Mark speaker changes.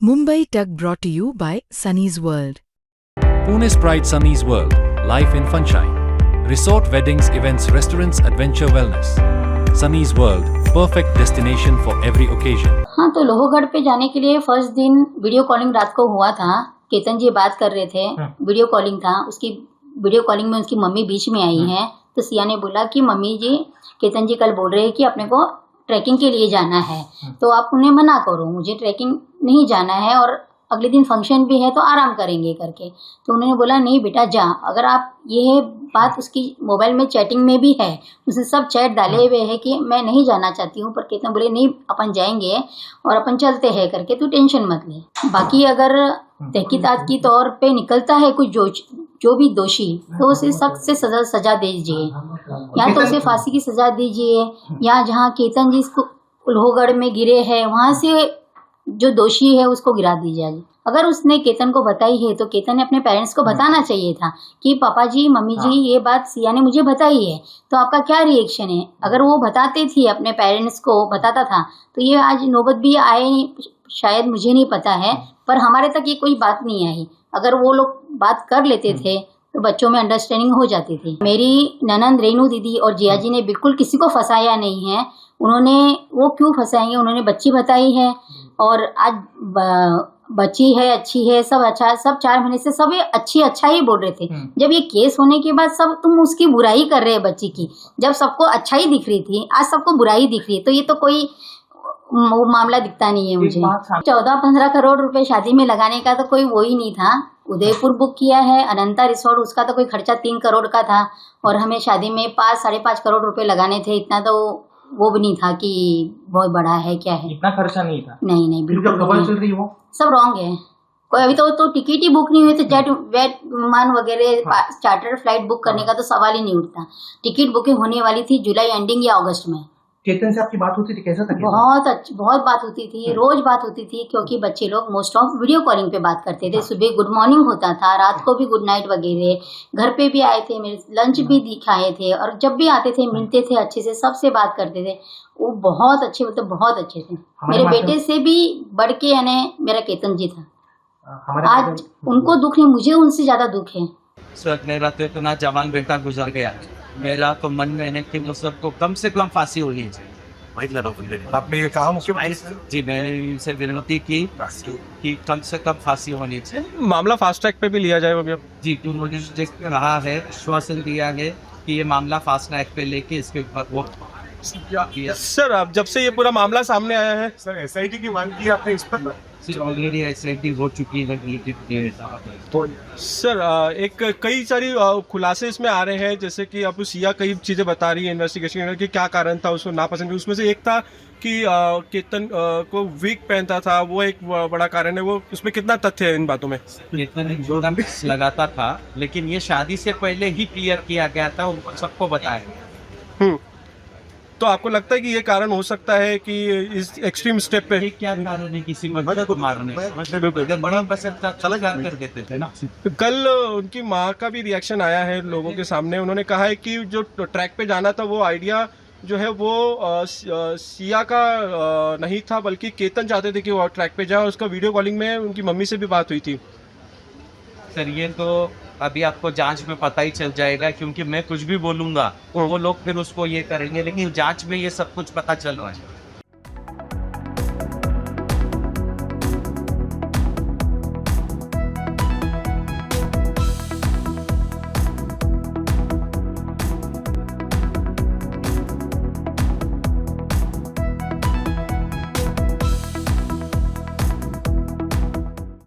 Speaker 1: Mumbai Tug brought to you by Sunny's World.
Speaker 2: Pune's Pride Sunny's World, life in funshine. Resort weddings, events, restaurants, adventure wellness. Sunny's World, perfect destination for every occasion.
Speaker 3: हाँ, तो लोहगढ़ पे जाने के लिए first दिन video calling रात को हुआ था। केतन जी बात कर रहे थे, वीडियो कॉलिंग था। उसकी वीडियो कॉलिंग में उसकी मम्मी बीच में आई है, तो सिया ने बोला कि मम्मी जी, केतन जी कल बोल रहे हैं कि अपने को ट्रैकिंग के लिए जाना है, तो आप उन्हें मना करो, मुझे ट्रैकिंग नहीं जाना है और अगले दिन फंक्शन भी है तो आराम करेंगे करके। तो उन्होंने बोला नहीं बेटा जा। अगर आप ये बात उसकी मोबाइल में चैटिंग में भी है, उसने सब चैट डाले हुए है कि मैं नहीं जाना चाहती हूँ, पर केतन बोले नहीं अपन जाएंगे और अपन चलते हैं करके, तू टेंशन मत ले। बाकी अगर तहकीकात की तौर पे निकलता है कुछ जो भी दोषी, तो उसे सख्त से सजा दीजिए, या तो उसे फांसी की सजा दीजिए, या जहाँ केतन जी इसको लोहगढ़ में गिरे हैं वहां से जो दोषी है उसको गिरा दीजिए। अगर उसने केतन को बताई है तो केतन ने अपने पेरेंट्स को बताना चाहिए था कि पापा जी मम्मी जी ये बात सिया ने मुझे बताई है, तो आपका क्या रिएक्शन है। अगर वो बताते थे, अपने पेरेंट्स को बताता था, तो ये आज नौबत भी आए शायद, मुझे नहीं पता है, पर हमारे तक ये कोई बात नहीं आई। अगर वो लोग बात कर लेते थे तो बच्चों में अंडरस्टैंडिंग हो जाती थी। मेरी ननंद रेनू दीदी और जिया जी ने बिल्कुल किसी को फंसाया नहीं है। उन्होंने, वो क्यों फंसाएंगे, उन्होंने बच्ची बताई है और आज बच्ची है, अच्छी है, सब अच्छा, सब 4 महीने से सब अच्छा ही बोल रहे थे। जब ये केस होने के बाद सब तुम उसकी बुराई कर रहे हैं बच्ची की, जब सबको अच्छा ही दिख रही थी, आज सबको बुराई दिख रही है, तो ये तो कोई वो मामला दिखता नहीं है मुझे। 14-15 करोड़ रुपए शादी में लगाने का तो कोई वो ही नहीं था। उदयपुर बुक किया है, अनंता रिसोर्ट, उसका तो कोई खर्चा 3 करोड़ का था, और हमें शादी में 5-5.5 करोड़ रुपए लगाने थे। इतना तो वो भी नहीं था कि बहुत बड़ा है क्या है,
Speaker 4: इतना खर्चा नहीं था।
Speaker 3: नहीं बिल्कुल
Speaker 4: खबर चल रही वो
Speaker 3: सब रॉन्ग है। कोई अभी तो टिकट ही बुक नहीं हुई, तो जेट विमान वगैरह चार्टर फ्लाइट बुक करने का तो सवाल ही नहीं उठता। टिकट बुकिंग होने वाली थी जुलाई एंडिंग या अगस्त में।
Speaker 4: केतन से आपकी बात होती थी, कैसा था?
Speaker 3: बहुत बात होती थी, रोज बात होती थी, क्योंकि बच्चे लोग मोस्ट ऑफ वीडियो कॉलिंग पे बात करते थे। सुबह गुड मॉर्निंग होता था, रात को भी गुड नाइट वगैरह। घर पे भी आए थे, मेरे लंच भी दिखाए थे, और जब भी आते थे मिलते थे, अच्छे से सबसे बात करते थे। वो बहुत अच्छे, मतलब बहुत अच्छे थे। मेरे बेटे से भी बढ़ के यानी मेरा केतन जी था। आज उनको दुख है, मुझे उनसे ज्यादा दुख है।
Speaker 5: सर मेरा तो इतना जवान बेटा गुजर गया, मेरा तो मन में है कि वो सबको कम से कम फांसी होनी चाहिए।
Speaker 4: आपने ये कहा
Speaker 5: जी, मैंने इनसे विनती की कि कम से कम फांसी होनी चाहिए।
Speaker 6: मामला फास्ट ट्रैक पे भी लिया जाए अभी?
Speaker 5: जी, उन्होंने मुझे कहा है, आश्वासन दिया है कि ये मामला फास्ट ट्रैक पे लेके इसके ऊपर वो
Speaker 6: सर, अब जब से ये पूरा मामला सामने आया है,
Speaker 4: सर एसआईटी की मांग की आपने इस पर?
Speaker 5: ऑलरेडी एसआईटी हो चुकी है।
Speaker 6: सर एक कई सारी खुलासे इसमें आ रहे हैं, जैसे कि अब सिया कई चीजें बता रही है इन्वेस्टिगेशन कि क्या कारण था उसको नापसंद। उसमें से एक था कि केतन को वीक पहनता था, वो एक बड़ा कारण है। वो उसमें कितना तथ्य है इन बातों में?
Speaker 5: केतन जो लगाता था, लेकिन ये शादी से पहले ही क्लियर किया गया था, उनको सबको बताया।
Speaker 6: तो आपको लगता है कि ये कारण हो सकता है कि इस एक्सट्रीम स्टेप पे?
Speaker 5: क्या कारण है किसी मर्द को मारने? बड़ा पसंद था, चला जान कर देते थे ना।
Speaker 6: कल उनकी माँ का भी रिएक्शन आया है लोगों के सामने। उन्होंने कहा है कि जो ट्रैक पे जाना था वो आइडिया जो है वो सिया का नहीं था, बल्कि केतन चाहते थे कि वो ट्रैक पे जाए। उसका वीडियो कॉलिंग में उनकी मम्मी से भी बात हुई थी।
Speaker 5: सर ये तो अभी आपको जांच में पता ही चल जाएगा, क्योंकि मैं कुछ भी बोलूंगा वो लोग फिर उसको ये करेंगे, लेकिन जांच में ये सब कुछ पता चल रहा है।